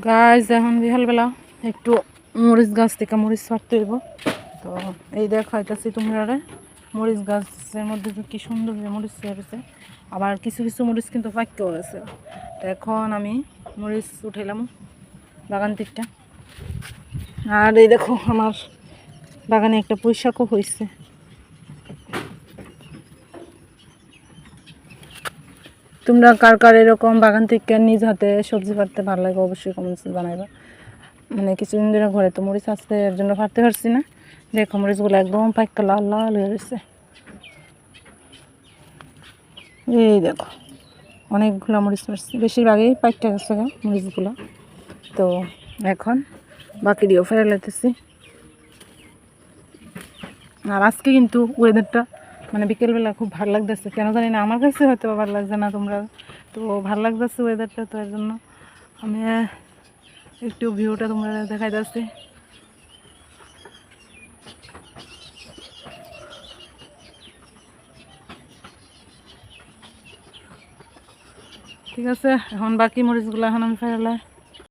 গাছ এখন বিকালবেলা একটু মরিচ গাছ থেকে মরিচ পাড়তে হইব। তো এই দেখাইতেছি তোমরা মরিচ গাছের মধ্যে কি সুন্দর মরিচ হয়েছে, আবার কিছু কিছু মরিচ কিন্তু পাক্যও আছে। তো এখন আমি মরিচ উঠাইলাম বাগান থেকে। আর এই দেখো আমার বাগানে একটা পুঁইশাকও হয়েছে। তোমরা কার কার এরকম বাগান থেকে নিজ হাতে সবজি পাড়তে ভালো লাগে অবশ্যই কমেন্টস জানাইবা। মানে কিছুদিন ধরে ঘরে তো মরিচ আসছে, এর জন্য পারতে পারছি না। দেখো মরিচগুলো একদম পাক্কা লাল লাল হয়ে গেছে। এই দেখো অনেকগুলো মরিচ পারছি, বেশিরভাগই পাইকটা গেছে মরিচগুলো। তো এখন বাকি দিয়েও ফেলে লাইতেছি। আর আজকে কিন্তু ওয়েদারটা মানে বিকেলবেলা খুব ভালো লাগতেছে, কেন জানি না, আমার কাছে হয়তো ভালো লাগছে না তোমরা, তো ভালো লাগতেছে ওয়েদারটা। তো এর জন্য আমি একটু ভিউটা তোমরা দেখাই যাচ্ছি। ঠিক আছে, এখন বাকি মরিচগুলো এখন আমি ফেলে